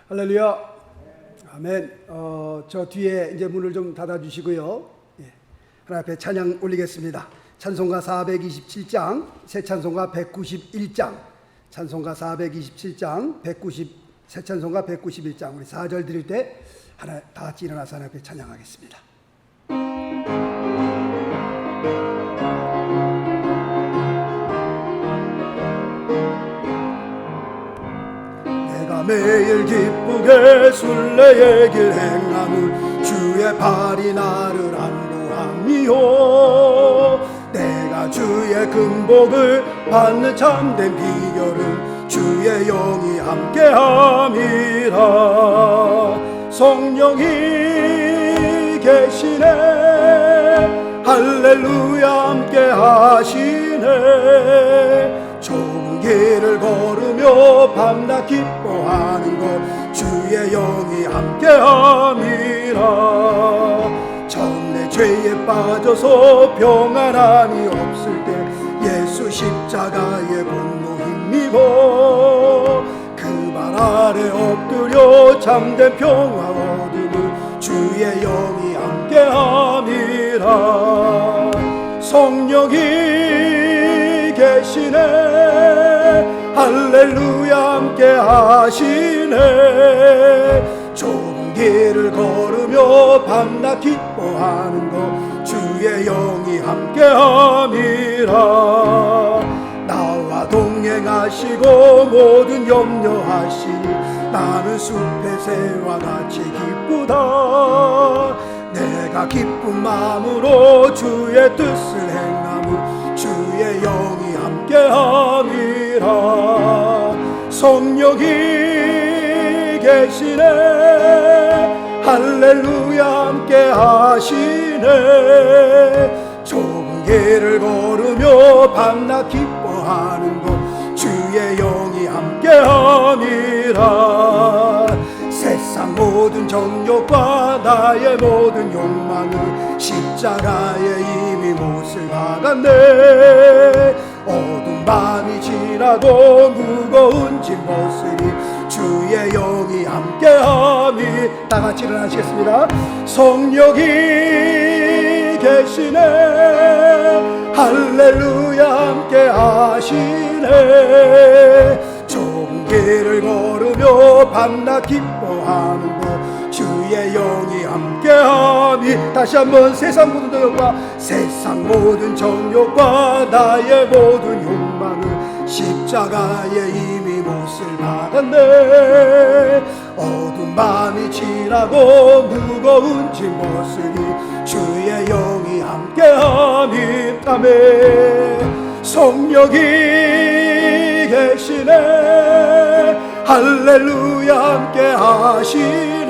할렐루야. 아멘. 저 뒤에 이제 문을 좀 닫아주시고요. 하나님 앞에 찬양 올리겠습니다. 찬송가 427장, 새 찬송가 191장, 찬송가 427장, 새 찬송가 191장. 우리 4절 드릴 때 하나 다 같이 일어나서 하나님 앞에 찬양하겠습니다. 내가 매일 기쁘게 순례의 길 행함을 주의 발이 나를 안보함이요. 내가 주의 금복을 받는 참된 비결은 주의 영이 함께함이라. 성령이 계시네, 할렐루야 함께하시네. 좁은 길을 걸으며 밤낮 기뻐하는 것 주의 영이 함께함이라. 내 죄에 빠져서 평안함이 없을 때 예수 십자가의 공로 힘입어 그 발 아래 엎드려 참된 평화 얻으니 주의 영이 함께함이라. 성령이 계시네, 할렐루야 함께하시네. 좁은 길을 걸으며 밤낮 기뻐하는 것 주의 영이 함께함이라. 나와 동행하시고 모든 염려하시니 나는 숲의 새와 같이 기쁘다. 내가 기쁜 마음으로 주의 뜻을 행하면 주의 영이 함께함이라. 성령이 계시네, 할렐루야 함께하시네. 좁은 길을 걸으며 밤낮 기뻐하는 것 주의 영이 함께함이라. 세상 모든 정욕과 나의 모든 욕망을 십자가에 이미 못을 박았네. 어두운 밤이 지나도 무거운 짐 벗으니 주의 영이 함께함이. 다같이 일어나시겠습니다. 성령이 계시네, 할렐루야 함께하시네. 좁은 길을 걸으며 밤낮 기뻐하는 것 주의 영이 함께함이. 다시 한번 세상 모든 정욕과 나의 모든 욕망을 십자가에 이미 못을 박았네. 어두운 밤이 지나고 무거운 짐 벗으니 주의 영이 함께함이. 아멘. 성령이 계시네, 할렐루야 함께하시네.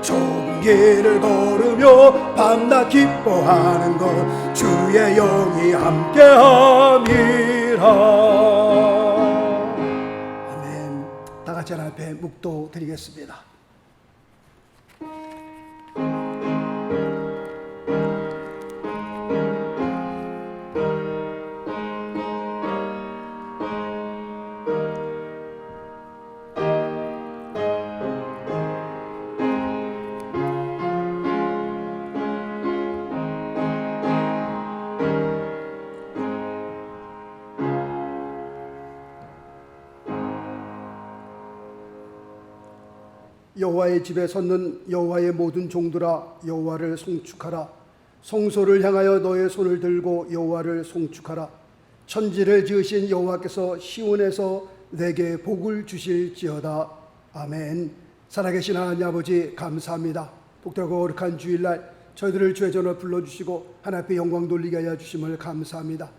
좁은 길을 걸으며 밤낮 기뻐하는 것 주의 영이 함께함이라. 아멘. 다같이 하나님 앞에 묵도 드리겠습니다. 여호와의 집에 섰는 여호와의 모든 종들아, 여호와를 송축하라. 성소를 향하여 너의 손을 들고 여호와를 송축하라. 천지를 지으신 여호와께서 시온에서 내게 복을 주실지어다. 아멘. 살아계신 하나님 아버지 감사합니다. 복되고 거룩한 주일날 저희들을 주의 전을 불러주시고 하나님 앞에 영광 돌리게 하여 주심을 감사합니다.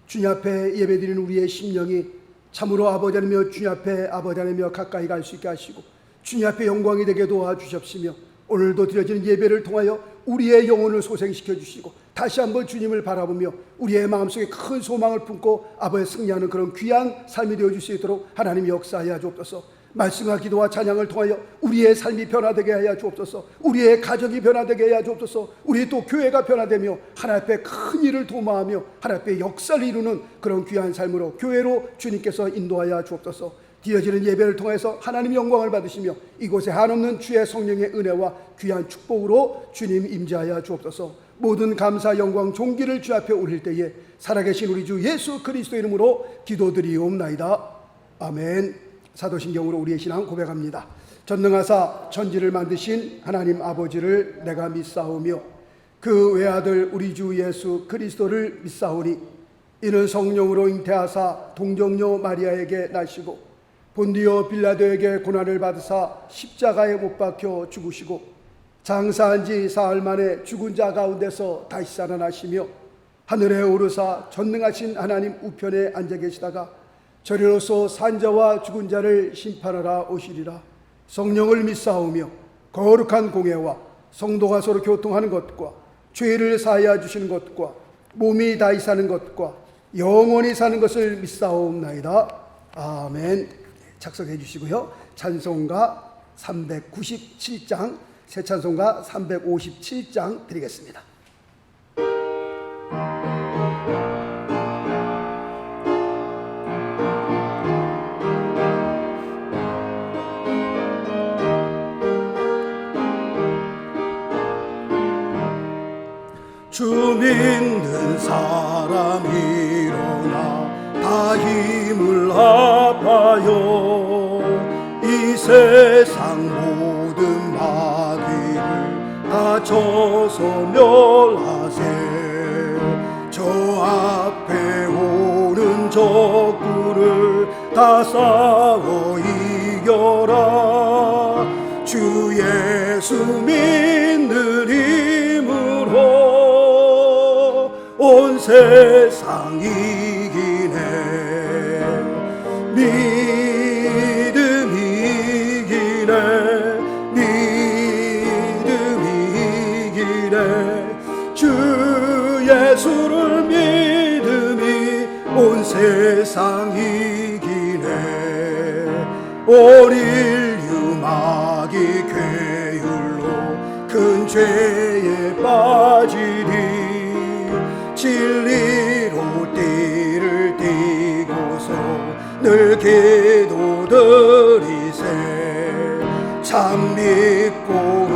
주님 앞에 예배드리는 우리의 심령이 참으로 아버지 하나님이여 주님 앞에 아버지 하나님이여 가까이 갈 수 있게 하시고 주님 앞에 영광이 되게 도와주십시며 오늘도 드려지는 예배를 통하여 우리의 영혼을 소생시켜 주시고 다시 한번 주님을 바라보며 우리의 마음속에 큰 소망을 품고 아버지의 승리하는 그런 귀한 삶이 되어줄 수 있도록 하나님이 역사하여 주옵소서. 말씀과 기도와 찬양을 통하여 우리의 삶이 변화되게 하여 주옵소서. 우리의 가정이 변화되게 하여 주옵소서. 우리 또 교회가 변화되며 하나님 앞에 큰 일을 도모하며 하나님 앞에 역사를 이루는 그런 귀한 삶으로 교회로 주님께서 인도하여 주옵소서. 드려지는 예배를 통해서 하나님 영광을 받으시며 이곳에 한없는 주의 성령의 은혜와 귀한 축복으로 주님 임재하여 주옵소서. 모든 감사 영광 존귀를 주 앞에 올릴 때에 살아계신 우리 주 예수 그리스도 이름으로 기도드리옵나이다. 아멘. 사도신경으로 우리의 신앙 고백합니다. 전능하사 천지를 만드신 하나님 아버지를 내가 믿사오며 그 외아들 우리 주 예수 그리스도를 믿사오니 이는 성령으로 잉태하사 동정녀 마리아에게 나시고 본디오 빌라도에게 고난을 받으사 십자가에 못 박혀 죽으시고 장사한 지 사흘 만에 죽은 자 가운데서 다시 살아나시며 하늘에 오르사 전능하신 하나님 우편에 앉아 계시다가 저리로서 산자와 죽은 자를 심판하러 오시리라. 성령을 믿사오며 거룩한 공예와 성도가 서로 교통하는 것과 죄를 사하여 주시는 것과 몸이 다시 사는 것과 영원히 사는 것을 믿사옵나이다. 아멘. 착석해 주시고요. 찬송가 397장, 새 찬송가 357장 드리겠습니다. 주 믿는 사람 일어나 다 힘을 합하여 이 세상 모든 마귀를 다 쳐서 멸하세. 저 앞에 오는 적군을 다 싸워 이겨라. 주 예수 믿는 힘으로 온 세상 이기네. 믿음 이기네. 믿음 이기네. 주 예수를 믿음이 온 세상 이기네. 온 인류 마귀 괴율로 큰 죄에 빠지리. 진리로 띠를 띠고서 늘 기도드리세. 참 믿고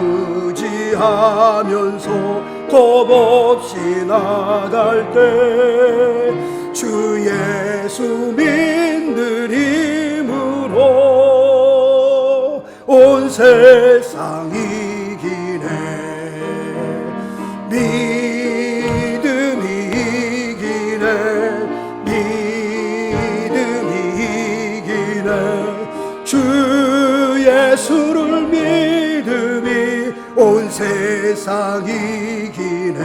의지하면서 겁 없이 나갈 때 주 예수 믿는 힘으로 온 세상 이기네. 예수를 믿음이 온 세상 이기네.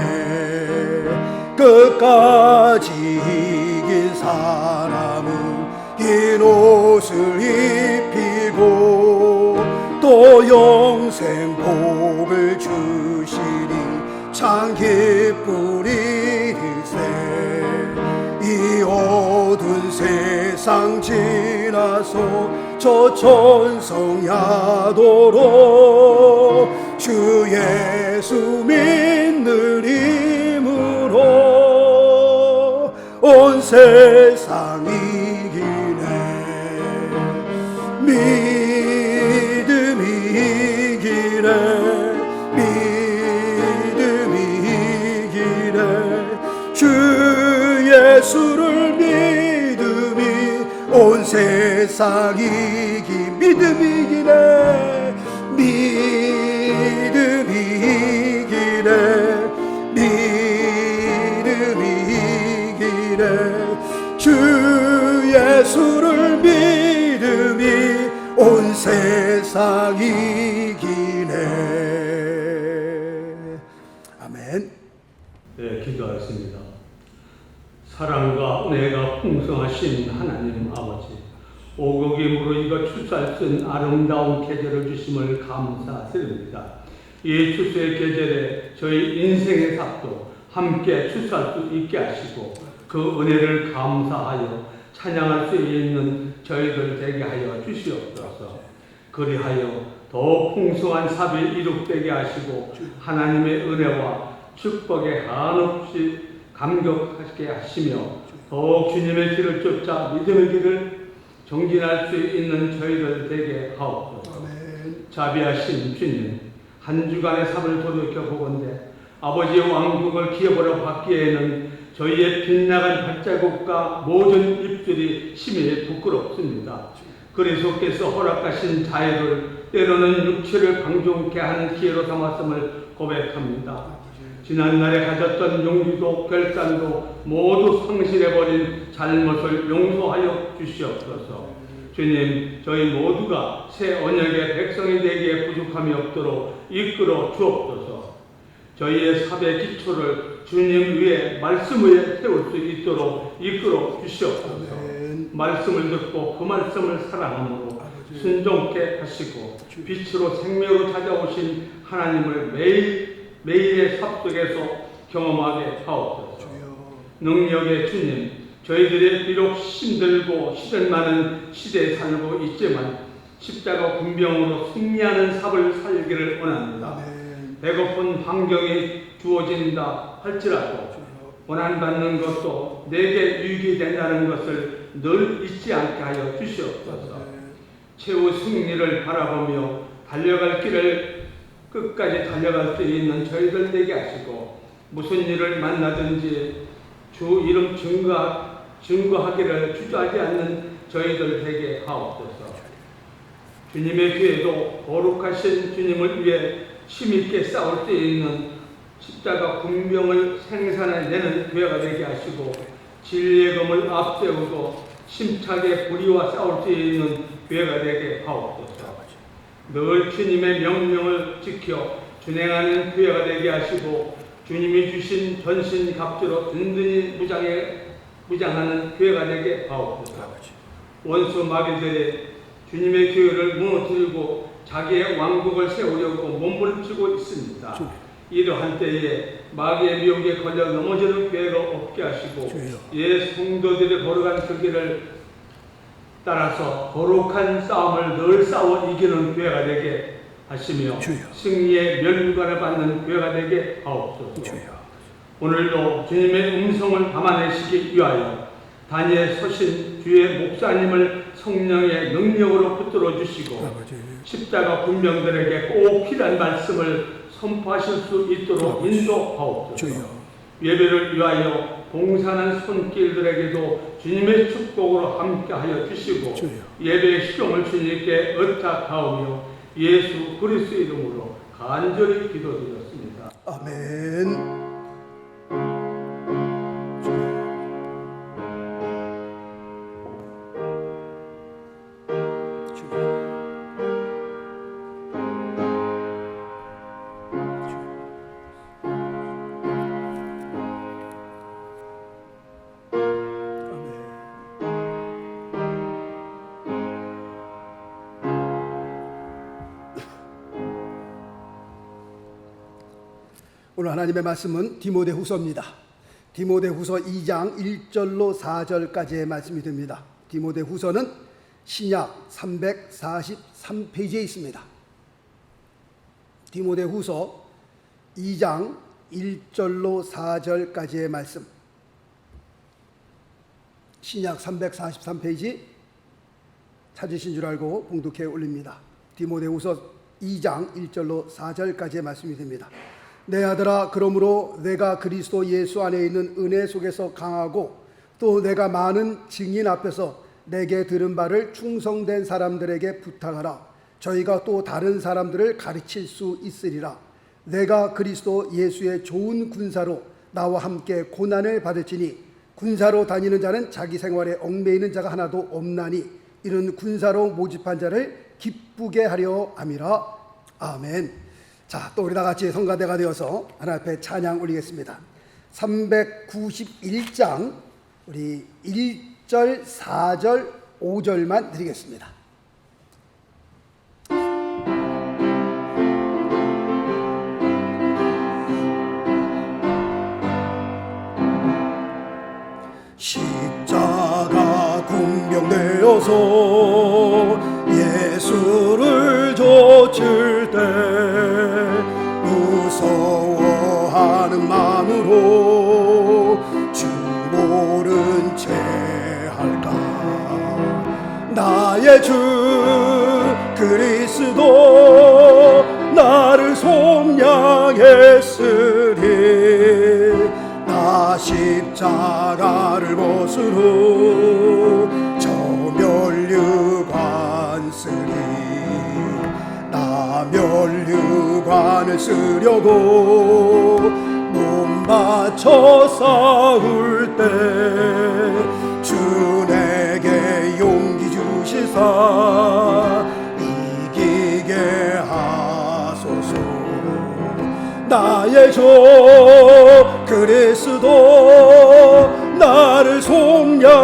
끝까지 이긴 사람은 흰 옷을 입히고 또 영생 복을 주시니 참 기쁘리세. 이 어두운 세상 지나서 저 천성 야도로 주 예수 믿는 힘으로 온 세상 이기네. 믿음 이기네. 믿음 이기네. 주 예수를 믿음이 온 세상 이기. 믿음 이기네. 믿음 이기네. 믿음 이기네. 주 예수를 믿음이 온 세상 이기네. 아멘. 네, 기도하겠습니다. 사랑과 은혜가 풍성하신 하나님 아버지, 오곡임으로 이거 추수할 아름다운 계절을 주심을 감사드립니다. 이 추수의 계절에 저희 인생의 삽도 함께 추수할 수 있게 하시고 그 은혜를 감사하여 찬양할 수 있는 저희들 되게 하여 주시옵소서. 그리하여 더 풍성한 삽이 이룩되게 하시고 하나님의 은혜와 축복에 한없이 감격하게 하시며 더욱 주님의 길을 쫓아 믿음의 길을 정진할 수 있는 저희들 되게 하옵소서. 아멘. 자비하신 주님, 한 주간의 삶을 돌이켜 보건대 아버지의 왕국을 기업으로 받기에는 저희의 빗나간 발자국과 모든 입술이 심히 부끄럽습니다. 그리스도께서 허락하신 자유를 때로는 육체를 방종케 하는 기회로 삼았음을 고백합니다. 지난날에 가졌던 용기도 결단도 모두 상실해버린 잘못을 용서하여 주시옵소서. 주님, 저희 모두가 새 언약의 백성이 되기에 부족함이 없도록 이끌어 주옵소서. 저희의 삽의 기초를 주님 위에 말씀 위에 세울 수 있도록 이끌어 주시옵소서. 아멘. 말씀을 듣고 그 말씀을 사랑함으로 순종케 하시고 빛으로 생명으로 찾아오신 하나님을 매일의 삽 속에서 경험하게 하옵소서. 능력의 주님, 저희들이 비록 힘들고 시련 많은 시대에 살고 있지만 십자가 군병으로 승리하는 삽을 살기를 원합니다. 아멘. 배고픈 환경이 주어진다 할지라도 원한받는 것도 내게 유익이 된다는 것을 늘 잊지 않게 하여 주시옵소서. 최후 승리를 바라보며 달려갈 길을 끝까지 달려갈 수 있는 저희들 되게 하시고 무슨 일을 만나든지 주 이름 증거하기를 주저하지 않는 저희들 되게 하옵소서. 주님의 교회도 거룩하신 주님을 위해 힘있게 싸울 수 있는 십자가 군병을 생산해내는 교회가 되게 하시고 진리의 검을 앞세우고 심차게 불의와 싸울 수 있는 교회가 되게 하옵소서. 늘 주님의 명령을 지켜 준행하는 교회가 되게 하시고 주님이 주신 전신갑주로 든든히 무장하는 교회가 되게 하옵소서. 원수 마귀들이 주님의 교회를 무너뜨리고 자기의 왕국을 세우려고 몸부림치고 있습니다. 이러한 때에 마귀의 미혹에 걸려 넘어지는 교회가 없게 하시고 예 성도들의 거룩한 그 길을 따라서 거룩한 싸움을 늘 싸워 이기는 교회가 되게 하시며 승리의 멸관을 받는 교회가 되게 하옵소서. 오늘도 주님의 음성을 담아내시기 위하여 단위에 서신 주의 목사님을 성령의 능력으로 붙들어 주시고 십자가 군병들에게 꼭 필요한 말씀을 선포하실 수 있도록 인도하옵소서. 예배를 위하여 봉사하는 손길들에게도 주님의 축복으로 함께하여 주시고 예배의 시종을 주님께 의탁하오며 예수 그리스도 이름으로 간절히 기도드렸습니다. 아멘. 오늘 하나님의 말씀은 디모데후서입니다. 디모데후서 2장 1절로 4절까지의 말씀이 됩니다. 디모데후서는 신약 343페이지에 있습니다. 디모데후서 2장 1절로 4절까지의 말씀, 신약 343페이지 찾으신 줄 알고 봉독해 올립니다. 디모데후서 2장 1절로 4절까지의 말씀이 됩니다. 내 아들아, 그러므로 내가 그리스도 예수 안에 있는 은혜 속에서 강하고 또 내가 많은 증인 앞에서 내게 들은 바를 충성된 사람들에게 부탁하라. 저희가 또 다른 사람들을 가르칠 수 있으리라. 내가 그리스도 예수의 좋은 군사로 나와 함께 고난을 받을지니 군사로 다니는 자는 자기 생활에 얽매이는 자가 하나도 없나니 이런 군사로 모집한 자를 기쁘게 하려 함이라. 아멘. 자, 또 우리 다 같이 성가대가 되어서 하나님 앞에 찬양 올리겠습니다. 391장 우리 1절, 4절, 5절만 드리겠습니다. 십자가 군병되어서 예수를 좇을 때 무서워하는 마음으로 주 모른 채 할까. 나 그리스도 나를 속량했으리 나 십자가를 벗으러 저 면류관 쓰리 나 면류관을 쓰려고 몸 바쳐 싸울 때 주 내게 용기 주시사 이기게 하소서 나의 주 그리스도 나를 속량했으리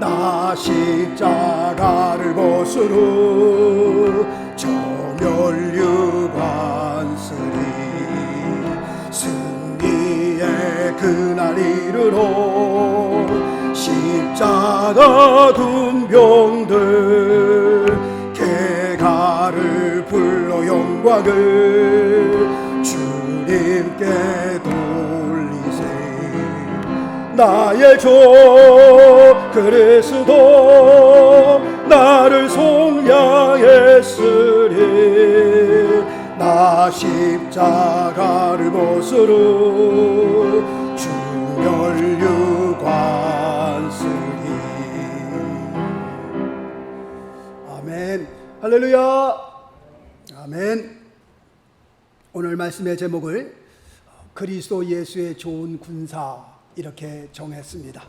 나 십자가를 벗으러 저 면류관 쓰리 승리의 그날 이르러 십자가 군병들 개가를 불러 영광을 주님께 돌리세 나의 주 그리스도 나를 속량했으리 나 십자가를 벗으러 주 면류관 쓰리 아멘 할렐루야 아멘. 오늘 말씀의 제목을 그리스도 예수의 좋은 군사 이렇게 정했습니다.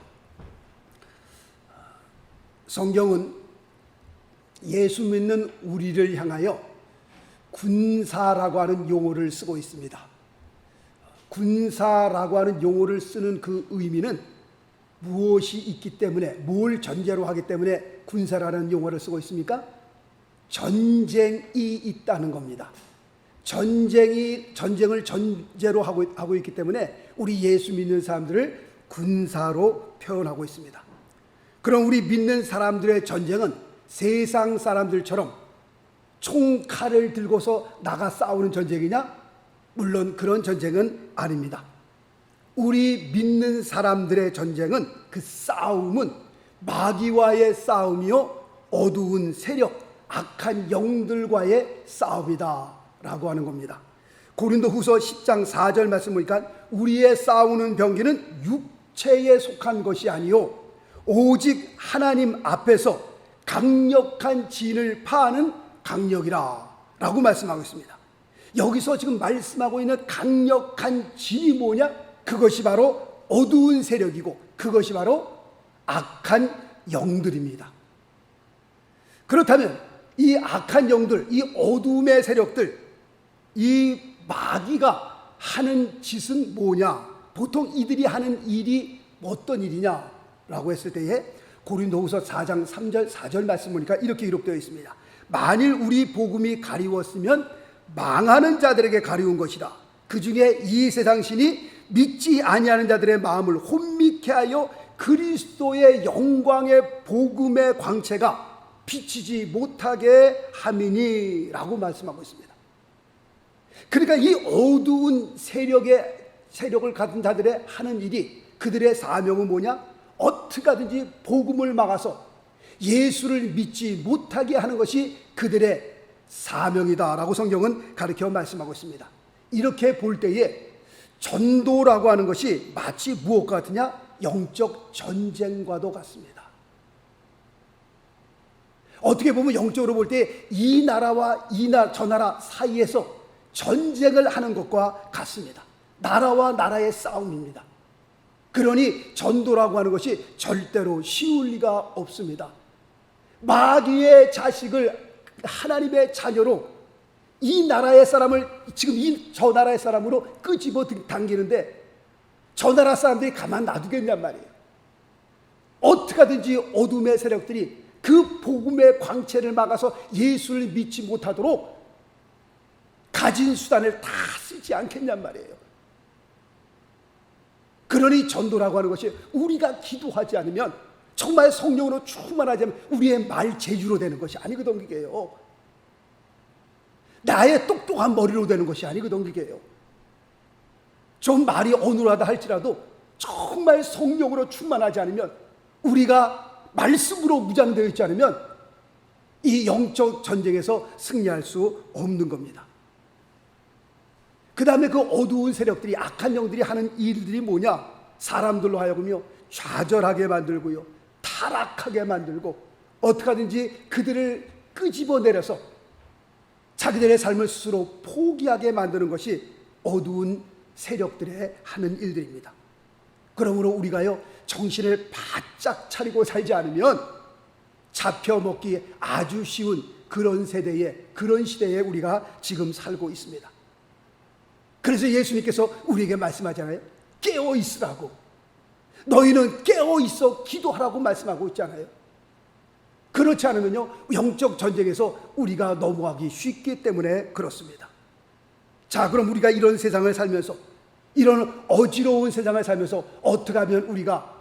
성경은 예수 믿는 우리를 향하여 군사라고 하는 용어를 쓰고 있습니다. 군사라고 하는 용어를 쓰는 그 의미는 무엇이 있기 때문에, 뭘 전제로 하기 때문에 군사라는 용어를 쓰고 있습니까? 전쟁이 있다는 겁니다. 전쟁을 전제로 하고 있기 때문에 우리 예수 믿는 사람들을 군사로 표현하고 있습니다. 그럼 우리 믿는 사람들의 전쟁은 세상 사람들처럼 총칼을 들고서 나가 싸우는 전쟁이냐? 물론 그런 전쟁은 아닙니다. 우리 믿는 사람들의 전쟁은 그 싸움은 마귀와의 싸움이요 어두운 세력, 악한 영들과의 싸움이다 라고 하는 겁니다. 고린도후서 10장 4절 말씀 보니까 우리의 싸우는 병기는 육체에 속한 것이 아니요 오직 하나님 앞에서 강력한 진을 파하는 강력이라 라고 말씀하고 있습니다. 여기서 지금 말씀하고 있는 강력한 진이 뭐냐? 그것이 바로 어두운 세력이고 그것이 바로 악한 영들입니다. 그렇다면 이 악한 영들, 이 어둠의 세력들, 이 마귀가 하는 짓은 뭐냐? 보통 이들이 하는 일이 어떤 일이냐라고 했을 때에 고린도후서 4장 3절 4절 말씀 보니까 이렇게 기록되어 있습니다. 만일 우리 복음이 가리웠으면 망하는 자들에게 가리운 것이다. 그 중에 이 세상 신이 믿지 아니하는 자들의 마음을 혼미케 하여 그리스도의 영광의 복음의 광채가 비치지 못하게 함이니라고 말씀하고 있습니다. 그러니까 이 어두운 세력을 가진 자들의 하는 일이, 그들의 사명은 뭐냐? 어떻게 하든지 복음을 막아서 예수를 믿지 못하게 하는 것이 그들의 사명이다라고 성경은 가르쳐 말씀하고 있습니다. 이렇게 볼 때에 전도라고 하는 것이 마치 무엇과 같으냐? 영적 전쟁과도 같습니다. 어떻게 보면 영적으로 볼 때 이 나라와 저 나라 사이에서 전쟁을 하는 것과 같습니다. 나라와 나라의 싸움입니다. 그러니 전도라고 하는 것이 절대로 쉬울 리가 없습니다. 마귀의 자식을 하나님의 자녀로 이 나라의 사람을 지금 저 나라의 사람으로 끄집어 당기는데 저 나라 사람들이 가만 놔두겠냔 말이에요. 어떻게 하든지 어둠의 세력들이 그 복음의 광채를 막아서 예수를 믿지 못하도록 가진 수단을 다 쓰지 않겠냔 말이에요. 그러니 전도라고 하는 것이 우리가 기도하지 않으면, 정말 성령으로 충만하지 않으면 우리의 말 재주로 되는 것이 아니거든. 그게요, 나의 똑똑한 머리로 되는 것이 아니거든. 그게요, 좀 말이 어눌하다 할지라도 정말 성령으로 충만하지 않으면 우리가 말씀으로 무장되어 있지 않으면 이 영적 전쟁에서 승리할 수 없는 겁니다. 그 다음에 그 어두운 세력들이, 악한 영들이 하는 일들이 뭐냐? 사람들로 하여금요 좌절하게 만들고요, 타락하게 만들고, 어떻게 하든지 그들을 끄집어내려서 자기들의 삶을 스스로 포기하게 만드는 것이 어두운 세력들의 하는 일들입니다. 그러므로 우리가요 정신을 바짝 차리고 살지 않으면 잡혀먹기 아주 쉬운 그런 시대에 우리가 지금 살고 있습니다. 그래서 예수님께서 우리에게 말씀하잖아요. 깨어 있으라고. 너희는 깨어 있어 기도하라고 말씀하고 있잖아요. 그렇지 않으면요 영적 전쟁에서 우리가 넘어가기 쉽기 때문에 그렇습니다. 자, 그럼 우리가 이런 세상을 살면서, 이런 어지러운 세상을 살면서 어떻게 하면 우리가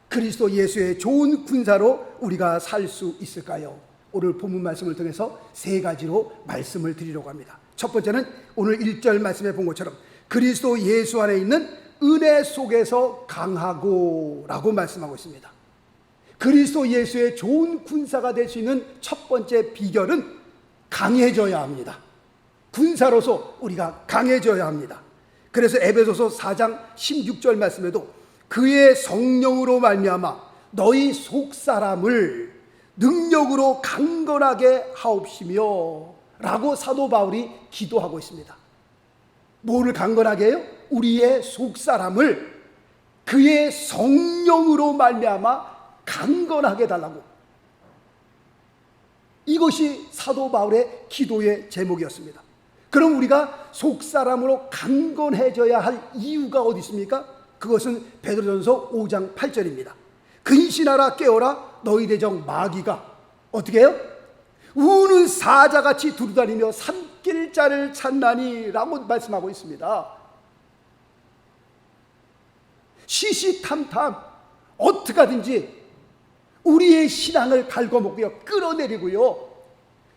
그리스도 예수의 좋은 군사로 우리가 살 수 있을까요? 오늘 본문 말씀을 통해서 세 가지로 말씀을 드리려고 합니다. 첫 번째는 오늘 1절 말씀에 본 것처럼 그리스도 예수 안에 있는 은혜 속에서 강하고 라고 말씀하고 있습니다. 그리스도 예수의 좋은 군사가 될 수 있는 첫 번째 비결은 강해져야 합니다. 군사로서 우리가 강해져야 합니다. 그래서 에베소서 4장 16절 말씀에도 그의 성령으로 말미암아 너희 속사람을 능력으로 강건하게 하옵시며 라고 사도 바울이 기도하고 있습니다. 뭐를 강건하게 해요? 우리의 속사람을 그의 성령으로 말미암아 강건하게 해달라고. 이것이 사도 바울의 기도의 제목이었습니다. 그럼 우리가 속사람으로 강건해져야 할 이유가 어디 있습니까? 그것은 베드로전서 5장 8절입니다. 근신하라 깨어라 너희 대적 마귀가 어떻게 해요? 우는 사자같이 두루다니며 삼킬 자를 찾나니 라고 말씀하고 있습니다. 시시탐탐 어떻게 하든지 우리의 신앙을 갉아먹고요, 끌어내리고요,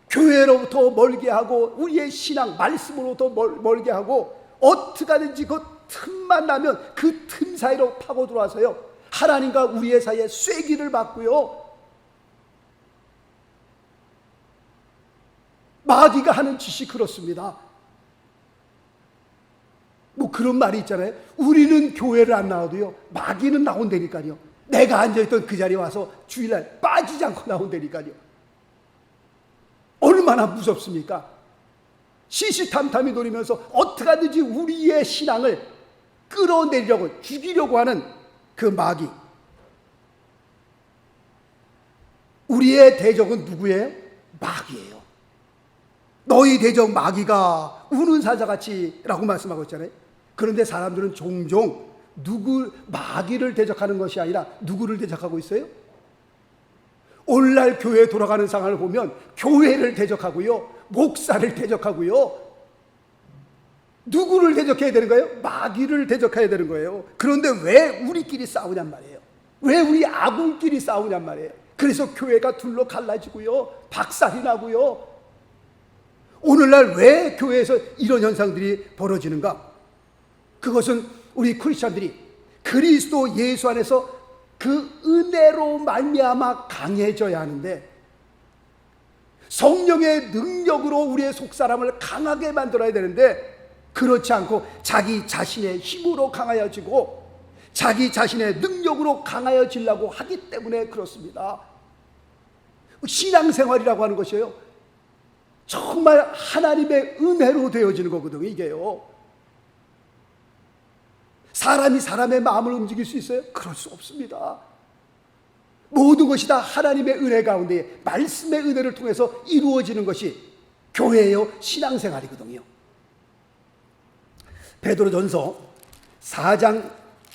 교회로부터 멀게 하고 우리의 신앙 말씀으로부터 멀게 하고, 어떻게 하든지 그 틈만 나면 그 틈 사이로 파고 들어와서요 하나님과 우리의 사이에 쐐기를 받고요, 마귀가 하는 짓이 그렇습니다. 뭐 그런 말이 있잖아요. 우리는 교회를 안 나와도요 마귀는 나온다니까요. 내가 앉아있던 그 자리에 와서 주일날 빠지지 않고 나온다니까요. 얼마나 무섭습니까? 시시탐탐히 노리면서 어떻게 하든지 우리의 신앙을 끌어내리려고, 죽이려고 하는 그 마귀. 우리의 대적은 누구예요? 마귀예요. 너희 대적 마귀가 우는 사자같이 라고 말씀하고 있잖아요. 그런데 사람들은 종종 마귀를 대적하는 것이 아니라 누구를 대적하고 있어요? 오늘날 교회에 돌아가는 상황을 보면 교회를 대적하고요, 목사를 대적하고요, 누구를 대적해야 되는 거예요? 마귀를 대적해야 되는 거예요. 그런데 왜 우리끼리 싸우냔 말이에요. 왜 우리 아군끼리 싸우냔 말이에요. 그래서 교회가 둘로 갈라지고요, 박살이 나고요. 오늘날 왜 교회에서 이런 현상들이 벌어지는가? 그것은 우리 크리스천들이 그리스도 예수 안에서 그 은혜로 말미암아 강해져야 하는데, 성령의 능력으로 우리의 속사람을 강하게 만들어야 되는데, 그렇지 않고 자기 자신의 힘으로 강하여지고 자기 자신의 능력으로 강하여지려고 하기 때문에 그렇습니다. 신앙생활이라고 하는 것이요 정말 하나님의 은혜로 되어지는 거거든요. 이게요, 사람이 사람의 마음을 움직일 수 있어요? 그럴 수 없습니다. 모든 것이 다 하나님의 은혜 가운데 말씀의 은혜를 통해서 이루어지는 것이 교회예요, 신앙생활이거든요. 베드로전서 4장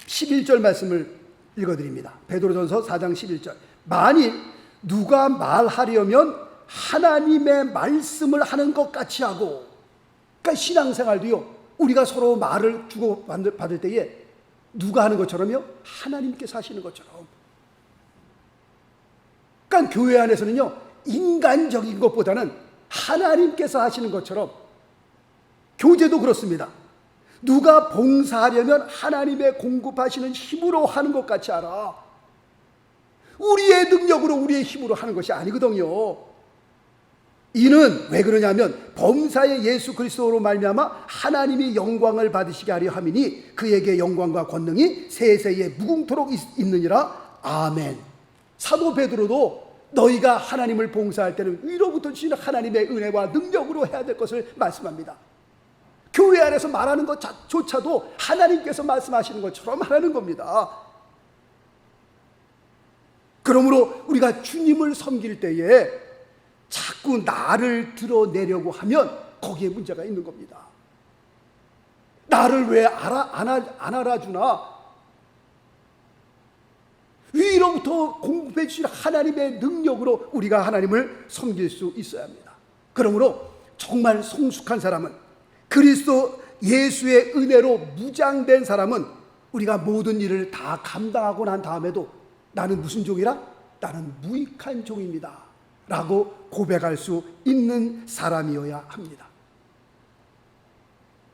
11절 말씀을 읽어드립니다. 베드로전서 4장 11절. 만일 누가 말하려면 하나님의 말씀을 하는 것 같이 하고, 그러니까 신앙생활도요 우리가 서로 말을 주고 받을 때에 누가 하는 것처럼요? 하나님께서 하시는 것처럼. 그러니까 교회 안에서는요 인간적인 것보다는 하나님께서 하시는 것처럼, 교제도 그렇습니다. 누가 봉사하려면 하나님의 공급하시는 힘으로 하는 것 같이 알아. 우리의 능력으로 우리의 힘으로 하는 것이 아니거든요. 이는 왜 그러냐면 범사의 예수 그리스도로 말미암아 하나님이 영광을 받으시게 하려 함이니 그에게 영광과 권능이 세세에 무궁토록 있느니라. 아멘. 사도 베드로도 너희가 하나님을 봉사할 때는 위로부터 주시는 하나님의 은혜와 능력으로 해야 될 것을 말씀합니다. 교회 안에서 말하는 것조차도 하나님께서 말씀하시는 것처럼 하라는 겁니다. 그러므로 우리가 주님을 섬길 때에 자꾸 나를 드러내려고 하면 거기에 문제가 있는 겁니다. 나를 왜 안 알아주나? 위로부터 공급해 주신 하나님의 능력으로 우리가 하나님을 섬길 수 있어야 합니다. 그러므로 정말 성숙한 사람은, 그리스도 예수의 은혜로 무장된 사람은 우리가 모든 일을 다 감당하고 난 다음에도 나는 무슨 종이라? 나는 무익한 종입니다 라고 고백할 수 있는 사람이어야 합니다.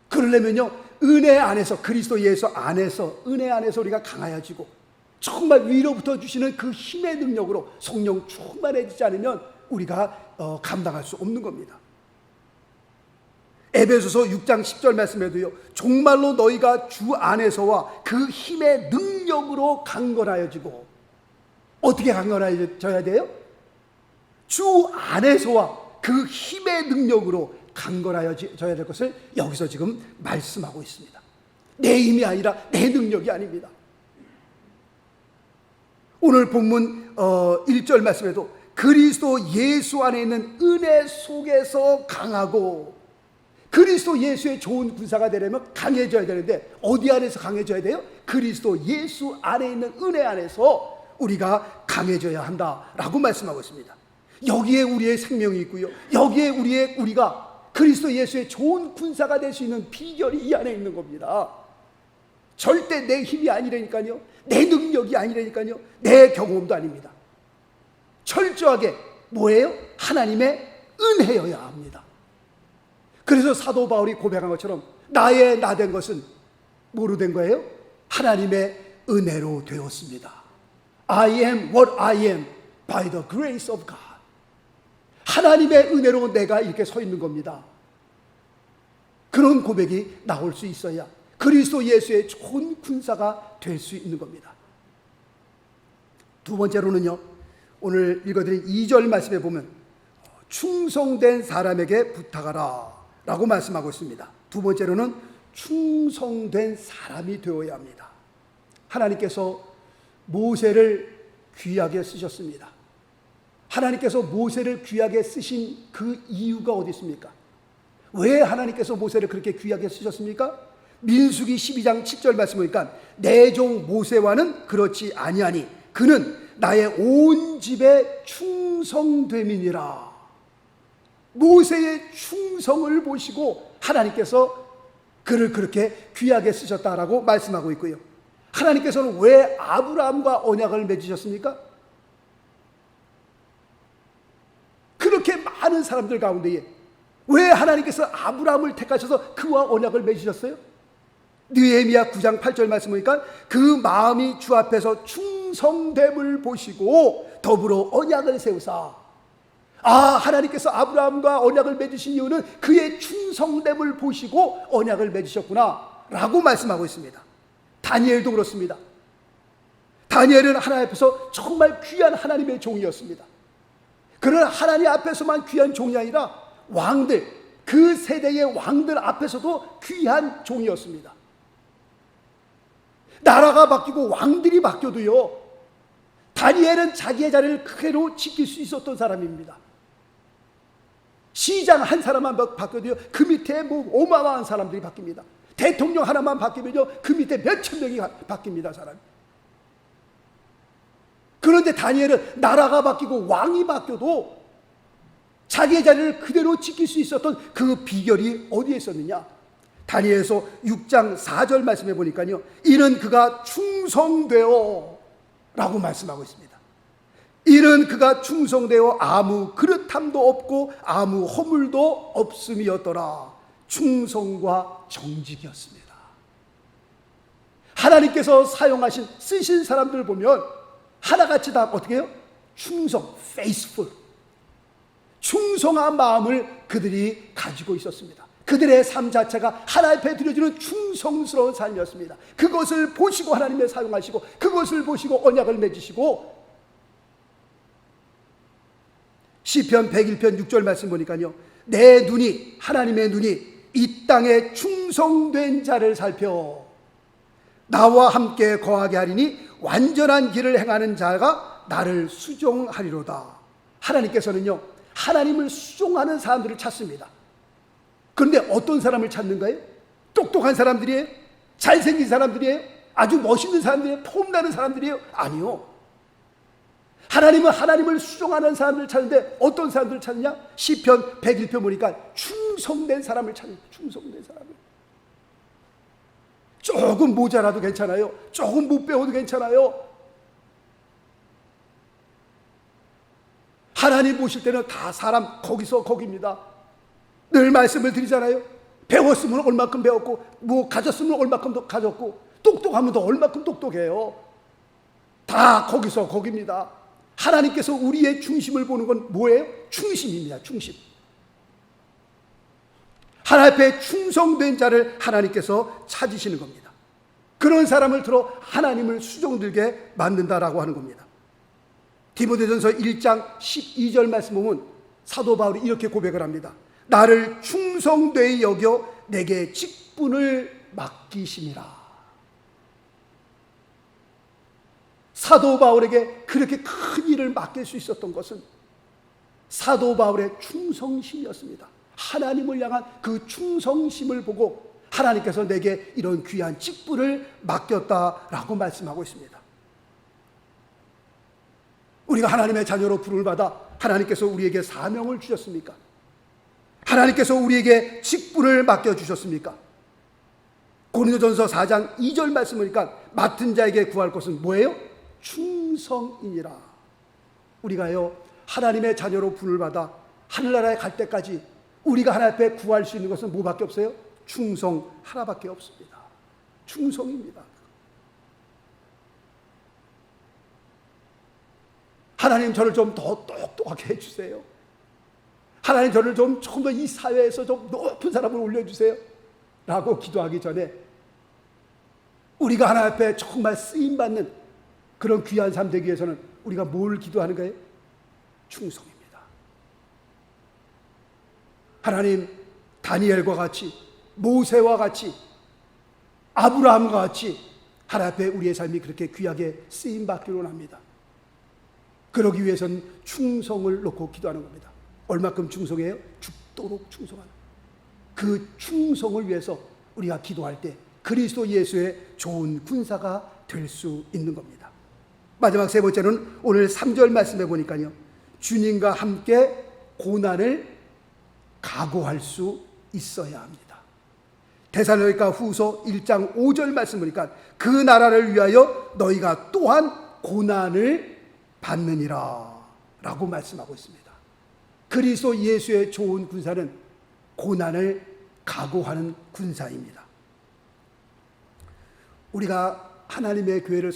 그러려면요, 은혜 안에서, 그리스도 예수 안에서, 은혜 안에서 우리가 강하여지고 정말 위로부터 주시는 그 힘의 능력으로 성령 충만해지지 않으면 우리가 감당할 수 없는 겁니다. 에베소서 6장 10절 말씀에도요, 정말로 너희가 주 안에서와 그 힘의 능력으로 강건하여지고, 어떻게 강건해져야 돼요? 주 안에서와 그 힘의 능력으로 강건하여져야 될 것을 여기서 지금 말씀하고 있습니다. 내 힘이 아니라 내 능력이 아닙니다. 오늘 본문 1절 말씀에도 그리스도 예수 안에 있는 은혜 속에서 강하고, 그리스도 예수의 좋은 군사가 되려면 강해져야 되는데 어디 안에서 강해져야 돼요? 그리스도 예수 안에 있는 은혜 안에서 우리가 강해져야 한다라고 말씀하고 있습니다. 여기에 우리의 생명이 있고요, 여기에 우리가 그리스도 예수의 좋은 군사가 될 수 있는 비결이 이 안에 있는 겁니다. 절대 내 힘이 아니라니까요, 내 능력이 아니라니까요, 내 경험도 아닙니다. 철저하게 뭐예요? 하나님의 은혜여야 합니다. 그래서 사도 바울이 고백한 것처럼 나의 나 된 것은 뭐로 된 거예요? 하나님의 은혜로 되었습니다. I am what I am by the grace of God. 하나님의 은혜로 내가 이렇게 서 있는 겁니다. 그런 고백이 나올 수 있어야 그리스도 예수의 좋은 군사가 될 수 있는 겁니다. 두 번째로는요, 오늘 읽어드린 2절 말씀에 보면 충성된 사람에게 부탁하라 라고 말씀하고 있습니다. 두 번째로는 충성된 사람이 되어야 합니다. 하나님께서 모세를 귀하게 쓰셨습니다. 하나님께서 모세를 귀하게 쓰신 그 이유가 어디 있습니까? 왜 하나님께서 모세를 그렇게 귀하게 쓰셨습니까? 민수기 12장 7절 말씀 보니까 내 종 모세와는 그렇지 아니하니 그는 나의 온 집에 충성됨이니라. 모세의 충성을 보시고 하나님께서 그를 그렇게 귀하게 쓰셨다라고 말씀하고 있고요, 하나님께서는 왜 아브라함과 언약을 맺으셨습니까? 그렇게 많은 사람들 가운데에 왜 하나님께서 아브라함을 택하셔서 그와 언약을 맺으셨어요? 느헤미야 9장 8절 말씀 보니까 그 마음이 주 앞에서 충성됨을 보시고 더불어 언약을 세우사. 하나님께서 아브라함과 언약을 맺으신 이유는 그의 충성됨을 보시고 언약을 맺으셨구나 라고 말씀하고 있습니다. 다니엘도 그렇습니다. 다니엘은 하나님 앞에서 정말 귀한 하나님의 종이었습니다. 그러나 하나님 앞에서만 귀한 종이 아니라 왕들, 그 세대의 왕들 앞에서도 귀한 종이었습니다. 나라가 바뀌고 왕들이 바뀌어도요, 다니엘은 자기의 자리를 그대로 지킬 수 있었던 사람입니다. 시장 한 사람만 바뀌어도요, 그 밑에 어마어마한 사람들이 바뀝니다. 대통령 하나만 바뀌면요, 그 밑에 몇천 명이 바뀝니다, 사람이. 그런데 다니엘은 나라가 바뀌고 왕이 바뀌어도 자기의 자리를 그대로 지킬 수 있었던 그 비결이 어디에 있었느냐? 다니엘서 6장 4절 말씀해 보니까요, 이는 그가 충성되어 라고 말씀하고 있습니다. 이는 그가 충성되어 아무 그릇함도 없고 아무 허물도 없음이었더라. 충성과 정직이었습니다. 하나님께서 사용하신, 쓰신 사람들을 보면 하나같이 다 어떻게 해요? 충성, faithful. 충성한 마음을 그들이 가지고 있었습니다. 그들의 삶 자체가 하나님 앞에 드려지는 충성스러운 삶이었습니다. 그것을 보시고 하나님을 사용하시고, 그것을 보시고 언약을 맺으시고, 시편 101편 6절 말씀 보니까요, 내 눈이, 하나님의 눈이 이 땅에 충성된 자를 살펴 나와 함께 거하게 하리니 완전한 길을 행하는 자가 나를 수종하리로다. 하나님께서는요, 하나님을 수종하는 사람들을 찾습니다. 그런데 어떤 사람을 찾는 거예요? 똑똑한 사람들이에요? 잘생긴 사람들이에요? 아주 멋있는 사람들이에요? 폼나는 사람들이에요? 아니요. 하나님은 하나님을 수종하는 사람들을 찾는데 어떤 사람들을 찾느냐? 시편 101편 보니까 충성된 사람을 찾습니다. 충성된 사람을. 조금 모자라도 괜찮아요. 조금 못 배워도 괜찮아요. 하나님 보실 때는 다 사람 거기서 거기입니다. 늘 말씀을 드리잖아요. 배웠으면 얼마큼 배웠고, 뭐 가졌으면 얼마큼 더 가졌고, 똑똑하면 더 얼마큼 똑똑해요. 다 거기서 거기입니다. 하나님께서 우리의 중심을 보는 건 뭐예요? 충심입니다. 충심. 하나님 앞에 충성된 자를 하나님께서 찾으시는 겁니다. 그런 사람을 들어 하나님을 수종들게 만든다라고 하는 겁니다. 디모데전서 1장 12절 말씀 보면 사도 바울이 이렇게 고백을 합니다. 나를 충성되이 여겨 내게 직분을 맡기심이라. 사도 바울에게 그렇게 큰 일을 맡길 수 있었던 것은 사도 바울의 충성심이었습니다. 하나님을 향한 그 충성심을 보고 하나님께서 내게 이런 귀한 직분을 맡겼다라고 말씀하고 있습니다. 우리가 하나님의 자녀로 부름을 받아 하나님께서 우리에게 사명을 주셨습니까? 하나님께서 우리에게 직분을 맡겨주셨습니까? 고린도전서 4장 2절 말씀 보니까 맡은 자에게 구할 것은 뭐예요? 충성이니라. 우리가요, 하나님의 자녀로 부름을 받아 하늘나라에 갈 때까지 우리가 하나님 앞에 구할 수 있는 것은 뭐밖에 없어요? 충성 하나밖에 없습니다. 충성입니다. 하나님 저를 좀 더 똑똑하게 해주세요. 하나님 저를 조금 더 이 사회에서 좀 높은 사람을 올려주세요 라고 기도하기 전에 우리가 하나님 앞에 정말 쓰임받는 그런 귀한 삶 되기 위해서는 우리가 뭘 기도하는 거예요? 충성입니다. 하나님, 다니엘과 같이, 모세와 같이, 아브라함과 같이 하나님 앞에 우리의 삶이 그렇게 귀하게 쓰임받기를 원합니다. 그러기 위해서는 충성을 놓고 기도하는 겁니다. 얼마큼 충성해요? 죽도록 충성하는. 그 충성을 위해서 우리가 기도할 때 그리스도 예수의 좋은 군사가 될 수 있는 겁니다. 마지막 세 번째는 오늘 3절 말씀해 보니까요, 주님과 함께 고난을 각오할 수 있어야 합니다. 데살로니가 후서 1장 5절 말씀 보니까 그 나라를 위하여 너희가 또한 고난을 받느니라 라고 말씀하고 있습니다. 그리스도 예수의 좋은 군사는 고난을 각오하는 군사입니다. 우리가 하나님의 교회를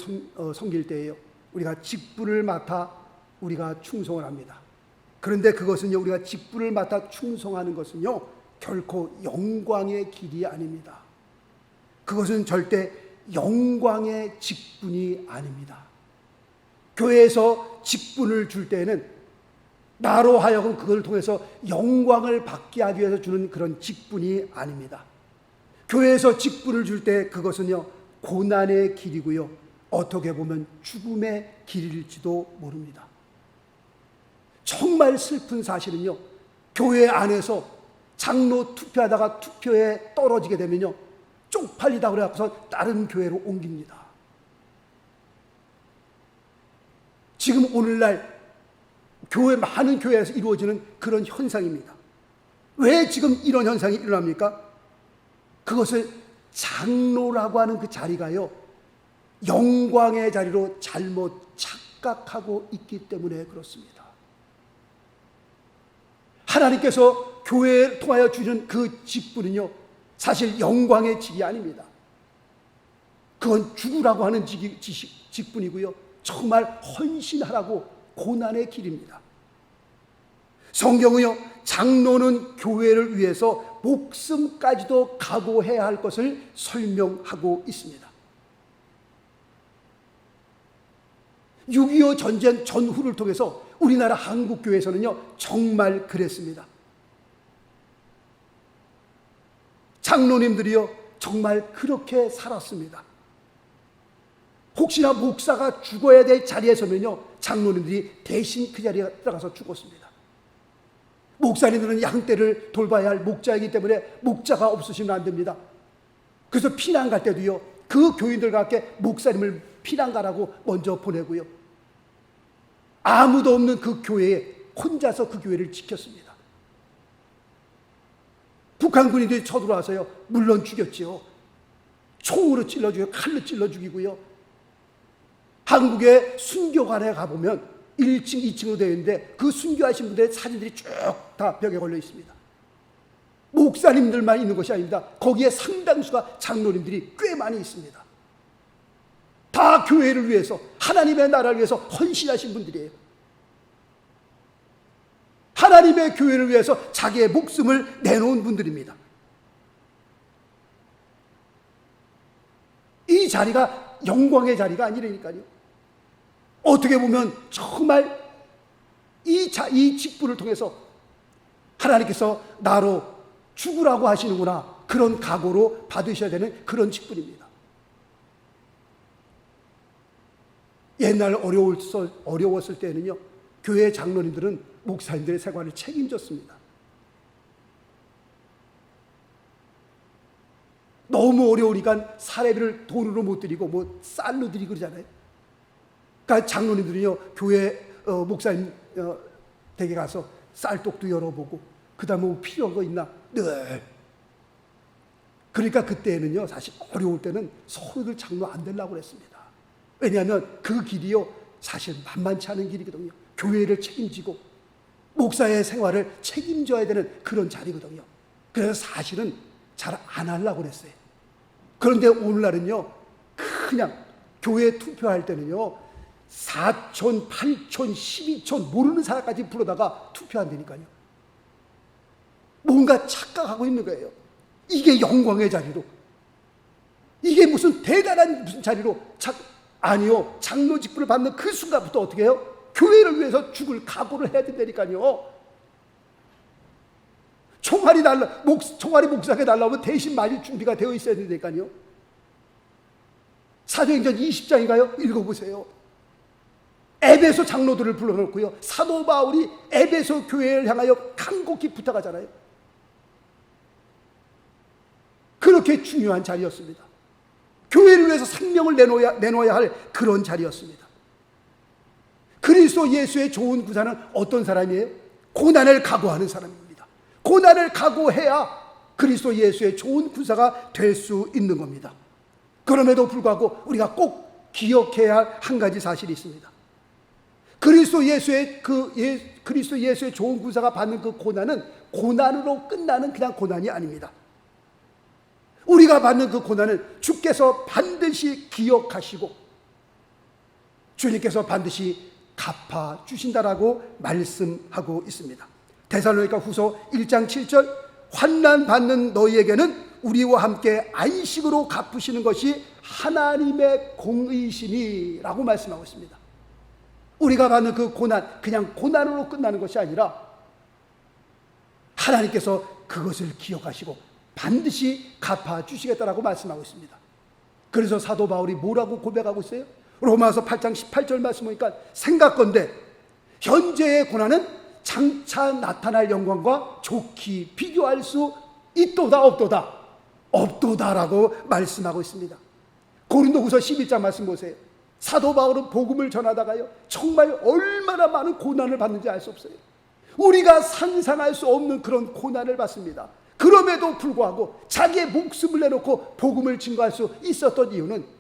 섬길 때에요, 우리가 직분을 맡아 우리가 충성을 합니다. 그런데 그것은요, 우리가 직분을 맡아 충성하는 것은요, 결코 영광의 길이 아닙니다. 그것은 절대 영광의 직분이 아닙니다. 교회에서 직분을 줄 때에는 나로 하여금 그걸 통해서 영광을 받게 하기 위해서 주는 그런 직분이 아닙니다. 교회에서 직분을 줄 때 그것은요, 고난의 길이고요, 어떻게 보면 죽음의 길일지도 모릅니다. 정말 슬픈 사실은요, 교회 안에서 장로 투표하다가 투표에 떨어지게 되면요, 쪽팔리다 그래서 다른 교회로 옮깁니다. 지금 오늘날 많은 교회에서 이루어지는 그런 현상입니다. 왜 지금 이런 현상이 일어납니까? 그것을 장로라고 하는 그 자리가요, 영광의 자리로 잘못 착각하고 있기 때문에 그렇습니다. 하나님께서 교회를 통하여 주신 그 직분은요, 사실 영광의 직이 아닙니다. 그건 죽으라고 하는 직분이고요, 정말 헌신하라고 고난의 길입니다. 성경은요, 장로는 교회를 위해서 목숨까지도 각오해야 할 것을 설명하고 있습니다. 6.25 전쟁 전후를 통해서 우리나라 한국교회에서는요, 정말 그랬습니다. 장로님들이요, 정말 그렇게 살았습니다. 혹시나 목사가 죽어야 될 자리에 서면요, 장로님들이 대신 그 자리에 들어가서 죽었습니다. 목사님들은 양떼를 돌봐야 할 목자이기 때문에 목자가 없으시면 안 됩니다. 그래서 피난 갈 때도요, 그 교인들과 함께 목사님을 피난 가라고 먼저 보내고요, 아무도 없는 그 교회에 혼자서 그 교회를 지켰습니다. 북한 군인들이 쳐들어와서요, 물론 죽였지요. 총으로 찔러 죽이고 칼로 찔러 죽이고요. 한국의 순교관에 가보면 1층, 2층으로 되어 있는데 그 순교하신 분들의 사진들이 쭉 다 벽에 걸려 있습니다. 목사님들만 있는 것이 아닙니다. 거기에 상당수가 장로님들이 꽤 많이 있습니다. 다 교회를 위해서, 하나님의 나라를 위해서 헌신하신 분들이에요. 하나님의 교회를 위해서 자기의 목숨을 내놓은 분들입니다. 이 자리가 영광의 자리가 아니라니까요. 어떻게 보면 정말 이 직분을 통해서 하나님께서 나로 죽으라고 하시는구나, 그런 각오로 받으셔야 되는 그런 직분입니다. 옛날 어려웠을 때는요, 교회 장로님들은 목사님들의 생활을 책임졌습니다. 너무 어려우니까 사례비를 돈으로 못 드리고 뭐 쌀로 드리고 그러잖아요. 그러니까 장로님들이요, 교회 목사님 댁에 가서 쌀독도 열어보고, 그 다음에 뭐 필요한 거 있나 늘. 그러니까 그때는요, 사실 어려울 때는 서로들 장로 안 되려고 그랬습니다. 왜냐하면 그 길이요, 사실 만만치 않은 길이거든요. 교회를 책임지고 목사의 생활을 책임져야 되는 그런 자리거든요. 그래서 사실은 잘 안 하려고 그랬어요. 그런데 오늘날은요, 그냥 교회 투표할 때는요, 4촌, 8촌, 12촌 모르는 사람까지 불러다가 투표한다니까요. 뭔가 착각하고 있는 거예요. 이게 영광의 자리로, 이게 무슨 대단한 무슨 자리로, 아니요, 장로 직분을 받는 그 순간부터 어떻게 해요? 교회를 위해서 죽을 각오를 해야 된다니까요. 총알이 목상에 날라오면 대신 맞을 준비가 되어 있어야 된다니까요. 사도행전 20장인가요? 읽어보세요. 에베소 장로들을 불러놓고요, 사도 바울이 에베소 교회를 향하여 간곡히 부탁하잖아요. 그렇게 중요한 자리였습니다. 교회를 위해서 생명을 내놓아야 할 그런 자리였습니다. 그리스도 예수의 좋은 구사는 어떤 사람이에요? 고난을 각오하는 사람입니다. 고난을 각오해야 그리스도 예수의 좋은 구사가 될 수 있는 겁니다. 그럼에도 불구하고 우리가 꼭 기억해야 할 한 가지 사실이 있습니다. 그리스도 예수의 좋은 구사가 받는 그 고난은 고난으로 끝나는 그냥 고난이 아닙니다. 우리가 받는 그 고난은 주께서 반드시 기억하시고 주님께서 반드시 갚아 주신다라고 말씀하고 있습니다. 데살로니가 후서 1장 7절, 환난 받는 너희에게는 우리와 함께 안식으로 갚으시는 것이 하나님의 공의시니 라고 말씀하고 있습니다. 우리가 받는 그 고난, 그냥 고난으로 끝나는 것이 아니라 하나님께서 그것을 기억하시고 반드시 갚아주시겠다라고 말씀하고 있습니다. 그래서 사도 바울이 뭐라고 고백하고 있어요? 로마서 8장 18절 말씀 보니까, 생각건대 현재의 고난은 장차 나타날 영광과 좋게 비교할 수 있도다 없도다? 없도다라고 말씀하고 있습니다. 고린도후서 11장 말씀 보세요. 사도 바울은 복음을 전하다가요, 정말 얼마나 많은 고난을 받는지 알 수 없어요. 우리가 상상할 수 없는 그런 고난을 받습니다. 그럼에도 불구하고 자기의 목숨을 내놓고 복음을 증거할 수 있었던 이유는,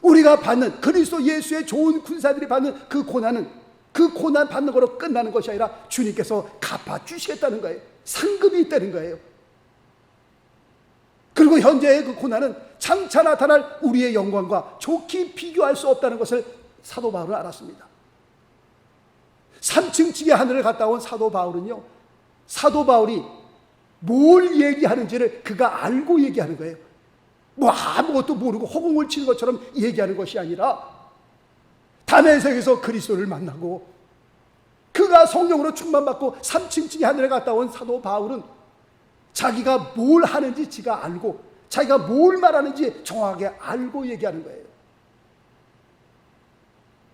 우리가 받는 그리스도 예수의 좋은 군사들이 받는 그 고난은 그 고난 받는 거로 끝나는 것이 아니라 주님께서 갚아주시겠다는 거예요. 상급이 있다는 거예요. 그리고 현재의 그 고난은 장차 나타날 우리의 영광과 좋게 비교할 수 없다는 것을 사도 바울은 알았습니다. 3층 집의 하늘을 갔다 온 사도 바울은요, 사도 바울이 뭘 얘기하는지를 그가 알고 얘기하는 거예요. 뭐 아무것도 모르고 허공을 치는 것처럼 얘기하는 것이 아니라 다메섹에서 그리스도를 만나고 그가 성령으로 충만받고 3층 집의 하늘에 갔다 온 사도 바울은 자기가 뭘 하는지 지가 알고 자기가 뭘 말하는지 정확하게 알고 얘기하는 거예요.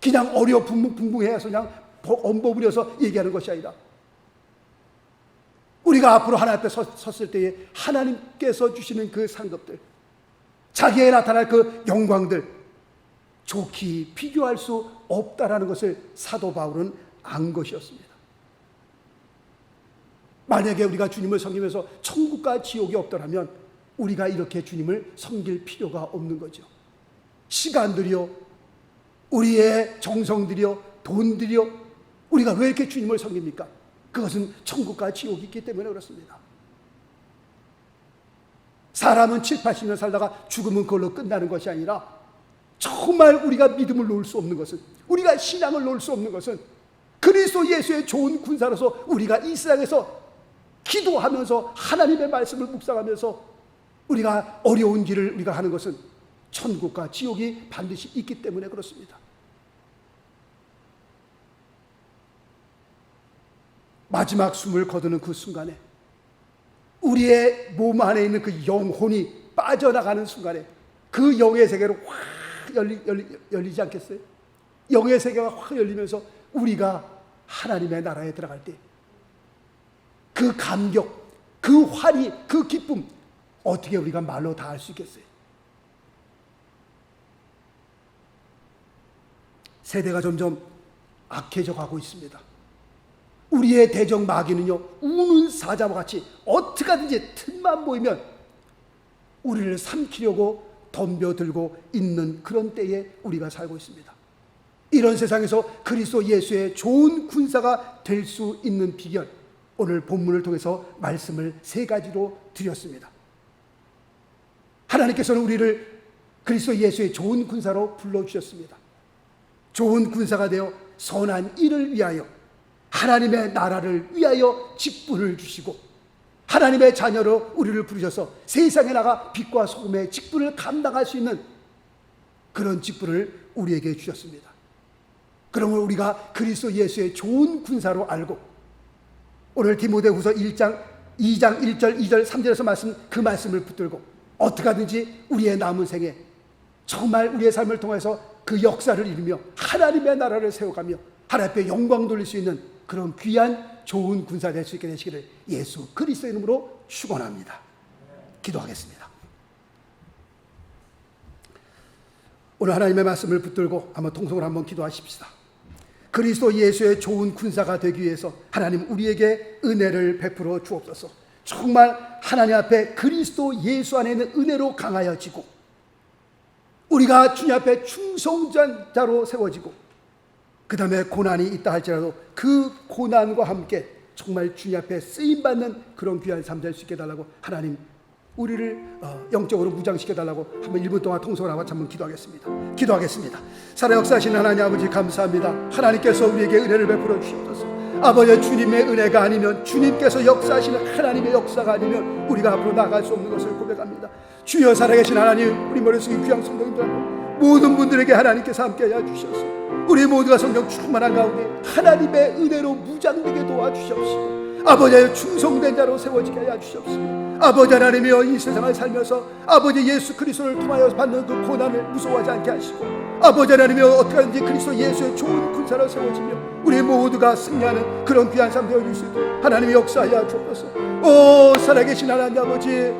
그냥 어려붕붕해서 그냥 엄버무려서 얘기하는 것이 아니라 우리가 앞으로 하나님 앞에 섰을 때에 하나님께서 주시는 그 상급들, 자기에 나타날 그 영광들, 좋게 비교할 수 없다라는 것을 사도 바울은 안 것이었습니다. 만약에 우리가 주님을 섬기면서 천국과 지옥이 없더라면 우리가 이렇게 주님을 섬길 필요가 없는 거죠. 시간들이요, 우리의 정성들이요, 돈들이요, 우리가 왜 이렇게 주님을 섬깁니까? 그것은 천국과 지옥이 있기 때문에 그렇습니다. 사람은 7, 80년 살다가 죽으면 그걸로 끝나는 것이 아니라 정말 우리가 믿음을 놓을 수 없는 것은, 우리가 신앙을 놓을 수 없는 것은 그리스도 예수의 좋은 군사로서 우리가 이 세상에서 기도하면서 하나님의 말씀을 묵상하면서 우리가 어려운 길을 우리가 하는 것은 천국과 지옥이 반드시 있기 때문에 그렇습니다. 마지막 숨을 거두는 그 순간에 우리의 몸 안에 있는 그 영혼이 빠져나가는 순간에 그 영의 세계로 확 열리지 않겠어요? 영의 세계가 확 열리면서 우리가 하나님의 나라에 들어갈 때 그 감격, 그 환희, 그 기쁨 어떻게 우리가 말로 다 할 수 있겠어요? 세대가 점점 악해져 가고 있습니다. 우리의 대적 마귀는요, 우는 사자와 같이 어떻게 하든지 틈만 보이면 우리를 삼키려고 덤벼들고 있는 그런 때에 우리가 살고 있습니다. 이런 세상에서 그리스도 예수의 좋은 군사가 될 수 있는 비결, 오늘 본문을 통해서 말씀을 3가지로 드렸습니다. 하나님께서는 우리를 그리스도 예수의 좋은 군사로 불러주셨습니다. 좋은 군사가 되어 선한 일을 위하여, 하나님의 나라를 위하여 직분을 주시고 하나님의 자녀로 우리를 부르셔서 세상에 나가 빛과 소금의 직분을 감당할 수 있는 그런 직분을 우리에게 주셨습니다. 그러면 우리가 그리스도 예수의 좋은 군사로 알고 오늘 디모데후서 2장 1절 2절 3절에서 말씀, 그 말씀을 붙들고 어떻게 하든지 우리의 남은 생에 정말 우리의 삶을 통해서 그 역사를 이루며 하나님의 나라를 세워가며 하나님 앞에 영광 돌릴 수 있는 그런 귀한 좋은 군사 될 수 있게 되시기를 예수 그리스도의 이름으로 축원합니다. 기도하겠습니다. 오늘 하나님의 말씀을 붙들고 한번 통성으로 한번 기도하십시다. 그리스도 예수의 좋은 군사가 되기 위해서 하나님 우리에게 은혜를 베풀어 주옵소서. 정말 하나님 앞에 그리스도 예수 안에 있는 은혜로 강하여지고 우리가 주님 앞에 충성자로 세워지고 그 다음에 고난이 있다 할지라도 그 고난과 함께 정말 주님 앞에 쓰임받는 그런 귀한 삶 될 수 있게 해달라고 하나님 우리를 영적으로 무장시켜달라고 한번 1분 동안 통성을 하고 한번 기도하겠습니다. 살아 역사하시는 하나님 아버지 감사합니다. 하나님께서 우리에게 은혜를 베풀어 주시옵소서. 아버지 주님의 은혜가 아니면, 주님께서 역사하시는 하나님의 역사가 아니면 우리가 앞으로 나아갈 수 없는 것을 고백합니다. 주여 살아계신 하나님, 우리 머릿속에 귀한 성령님들 모든 분들에게 하나님께서 함께하여 주셔서 우리 모두가 성령 충만한 가운데 하나님의 은혜로 무장되게 도와주시옵시고 아버지의 충성된 자로 세워지게 하여 주시옵시고 아버지 하나님이여 이 세상을 살면서 아버지 예수 그리스도를 통하여 받는 그 고난을 무서워하지 않게 하시고 아버지 하나님이여 어떻게 하든지 그리스도 예수의 좋은 군사로 세워지며 우리 모두가 승리하는 그런 귀한 삶 되어줄 수 있도록 하나님의 역사하여 주옵소서. 오 살아계신 하나님 아버지,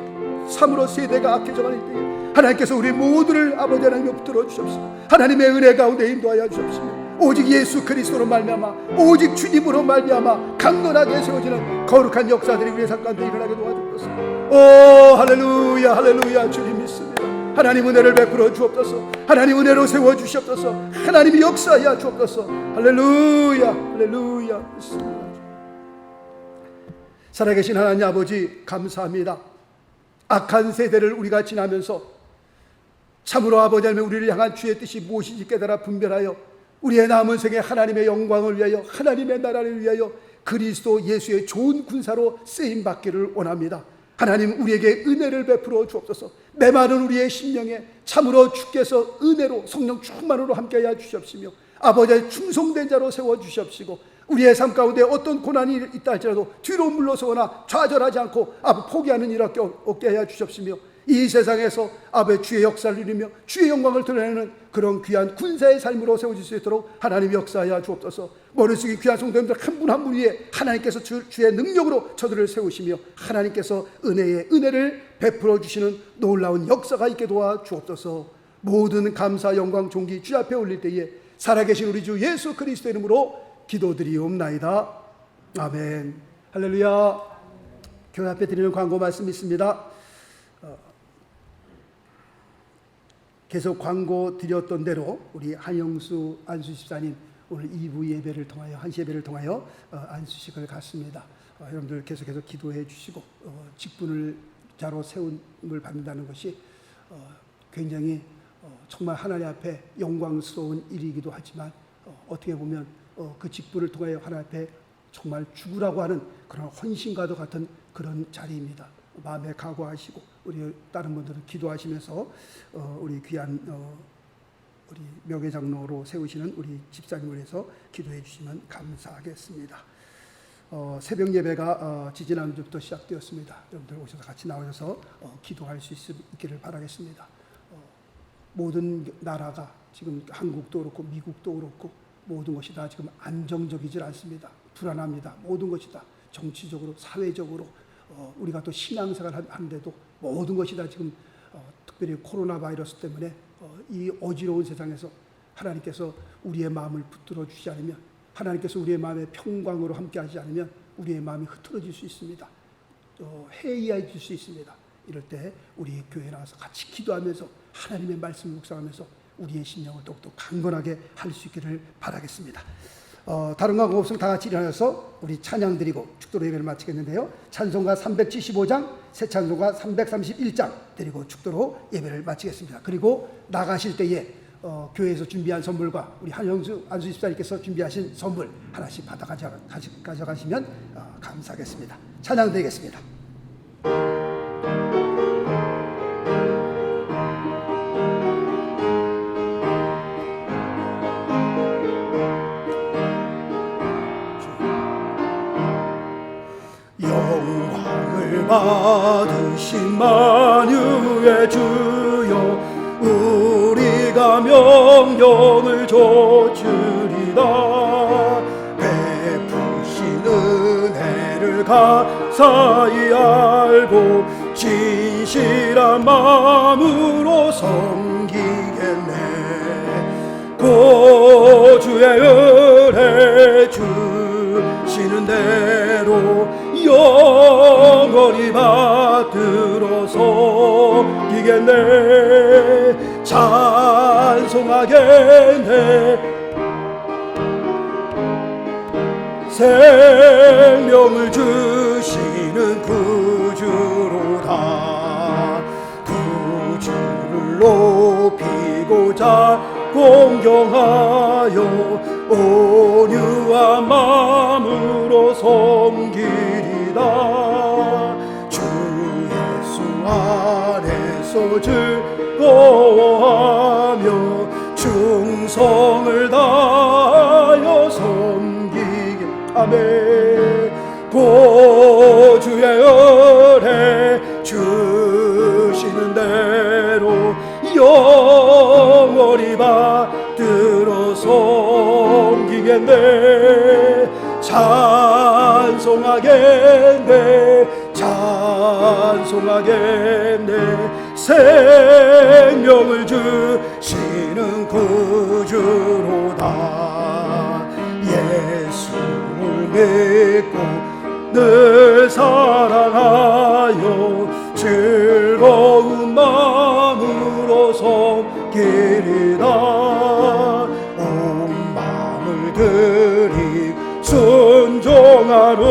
참으로 세대가 악해져가는 때에 하나님께서 우리 모두를 아버지 하나님께 붙들어 주옵시고 하나님의 은혜 가운데 인도하여 주옵시고 오직 예수 그리스도로 말미암아, 오직 주님으로 말미암아 강건하게 세워지는 거룩한 역사들이 우리의 삶 가운데 일어나게 도와주옵소서. 오 할렐루야 할렐루야. 주님 믿습니다. 하나님 은혜를 베풀어 주옵소서. 하나님 은혜로 세워주시옵소서. 하나님이 역사하여 주옵소서. 할렐루야 할렐루야 믿습니다. 살아계신 하나님 아버지 감사합니다. 악한 세대를 우리가 지나면서 참으로 아버지 하나님 우리를 향한 주의 뜻이 무엇인지 깨달아 분별하여 우리의 남은 생에 하나님의 영광을 위하여, 하나님의 나라를 위하여 그리스도 예수의 좋은 군사로 쓰임받기를 원합니다. 하나님, 우리에게 은혜를 베풀어 주옵소서. 메마른 우리의 심령에 참으로 주께서 은혜로 성령 충만으로 함께하여 주시옵시며, 아버지의 충성된 자로 세워주시옵시고, 우리의 삶 가운데 어떤 고난이 있다 할지라도 뒤로 물러서거나 좌절하지 않고 포기하는 일 없게 하여 주시옵시며, 이 세상에서 아버지 주의 역사를 이루며 주의 영광을 드러내는 그런 귀한 군사의 삶으로 세워질 수 있도록 하나님 역사하여 주옵소서. 머릿속에 귀한 성도님들 한 분 한 분 위에 하나님께서 주의 능력으로 저들을 세우시며, 하나님께서 은혜를 베풀어 주시는 놀라운 역사가 있게 도와 주옵소서. 모든 감사 영광 존귀 주 앞에 올릴 때에 살아계신 우리 주 예수 그리스도 이름으로 기도드리옵나이다. 아멘. 할렐루야. 교회 앞에 드리는 광고 말씀 있습니다. 계속 광고 드렸던 대로 우리 한영수 안수집사님 오늘 2부 예배를 통하여, 1시 예배를 통하여 안수식을 갖습니다. 여러분들 계속해서 기도해 주시고, 직분을 자로 세움을 받는다는 것이 굉장히 정말 하나님 앞에 영광스러운 일이기도 하지만, 어떻게 보면 그 직분을 통하여 하나님 앞에 정말 죽으라고 하는 그런 헌신과도 같은 그런 자리입니다. 마음에 각오하시고 우리 다른 분들은 기도하시면서 우리 귀한 우리 명예장로로 세우시는 우리 집사님을 위해서 기도해 주시면 감사하겠습니다. 새벽 예배가 지지난주부터 시작되었습니다. 여러분들 오셔서 같이 나오셔서 기도할 수 있기를 바라겠습니다. 모든 나라가 지금 한국도 그렇고 미국도 그렇고 모든 것이 다 지금 안정적이질 않습니다. 불안합니다. 모든 것이 다 정치적으로, 사회적으로, 우리가 또 신앙생활 하는데도 모든 것이 다 지금 특별히 코로나 바이러스 때문에 이 어지러운 세상에서 하나님께서 우리의 마음을 붙들어 주시지 않으면, 하나님께서 우리의 마음에 평강으로 함께 하지 않으면 우리의 마음이 흐트러질 수 있습니다. 해이해질 수 있습니다. 이럴 때 우리 교회에 나와서 같이 기도하면서 하나님의 말씀을 묵상하면서 우리의 심령을 더욱더 강건하게 할 수 있기를 바라겠습니다. 다른 광고 없으면 다 같이 일어나서 우리 찬양 드리고 축도로 예배를 마치겠는데요. 찬송가 375장, 새 찬송가 331장 드리고 축도로 예배를 마치겠습니다. 그리고 나가실 때에 교회에서 준비한 선물과 우리 한영수 안수집사님께서 준비하신 선물 하나씩 받아 가져가시면 감사하겠습니다. 찬양 드리겠습니다. 영광을 받으신 만유의 주여, 우리가 명령을 좇으리다. 베푸신 은혜를 가사히 알고 진실한 마음으로 섬기겠네. 고주의 은혜 주시는 대로 영원히 받들어 섬기겠네. 찬송하겠네. 생명을 주시는 구주로다. 구주를 높이고자 공경하여 온유한 마음으로 섬기리다. 주 예수 안에서 즐거워하며 충성을 다하여 섬기게 하네. 고주의 은혜 주시는 대로 영원히 받들어 섬기겠네. 찬송하겠네. 찬송하겠네. 생명을 주시는 구주로다. 예수를 믿고 늘 사랑하여 즐거운 마음으로 섬기리다. 온 마음을 들이 순종하루에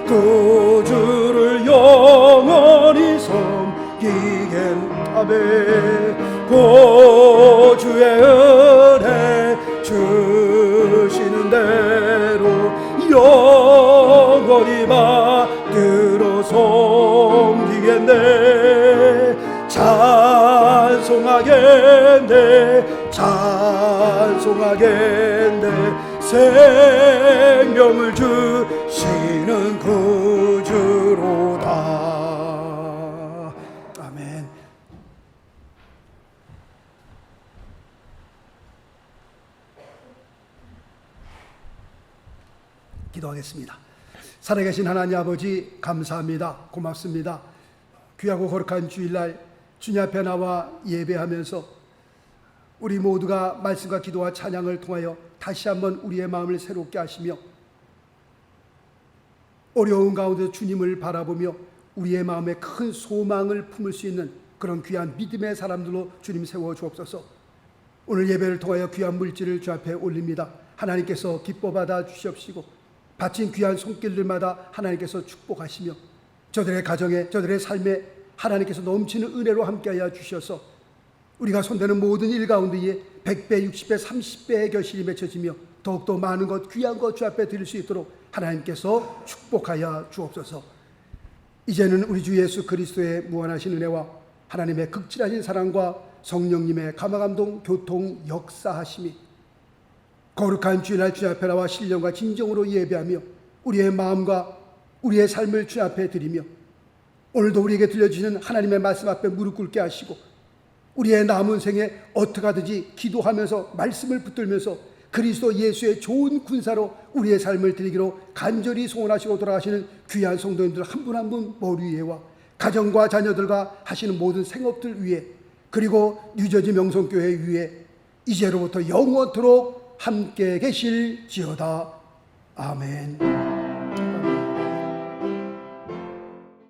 구주를 영원히 섬기겠네. 고주의 은혜 영원히 받들어 섬기겠네. 찬송하겠네. 찬송하겠네. 생명을 주시는 구주로다. 아멘. 기도하겠습니다. 살아계신 하나님 아버지, 감사합니다. 고맙습니다. 귀하고 거룩한 주일날 주님 앞에 나와 예배하면서 우리 모두가 말씀과 기도와 찬양을 통하여 다시 한번 우리의 마음을 새롭게 하시며 어려운 가운데 주님을 바라보며 우리의 마음에 큰 소망을 품을 수 있는 그런 귀한 믿음의 사람들로 주님 세워 주옵소서. 오늘 예배를 통하여 귀한 물질을 주 앞에 올립니다. 하나님께서 기뻐 받아 주시옵시고 바친 귀한 손길들마다 하나님께서 축복하시며 저들의 가정에, 저들의 삶에 하나님께서 넘치는 은혜로 함께하여 주셔서 우리가 손대는 모든 일 가운데에 100배, 60배, 30배의 결실이 맺혀지며 더욱더 많은 것, 귀한 것 주 앞에 드릴 수 있도록 하나님께서 축복하여 주옵소서. 이제는 우리 주 예수 그리스도의 무한하신 은혜와 하나님의 극진하신 사랑과 성령님의 감화감동, 교통, 역사하심이 거룩한 주일날 주님 앞에 나와 신령과 진정으로 예배하며 우리의 마음과 우리의 삶을 주님 앞에 드리며 오늘도 우리에게 들려주시는 하나님의 말씀 앞에 무릎 꿇게 하시고 우리의 남은 생에 어떻게 하든지 기도하면서 말씀을 붙들면서 그리스도 예수의 좋은 군사로 우리의 삶을 드리기로 간절히 소원하시고 돌아가시는 귀한 성도님들 한 분 한 분 머리 위에와 가정과 자녀들과 하시는 모든 생업들 위에 그리고 뉴저지 명성교회 위에 이제로부터 영원토록 함께 계실지어다. 아멘.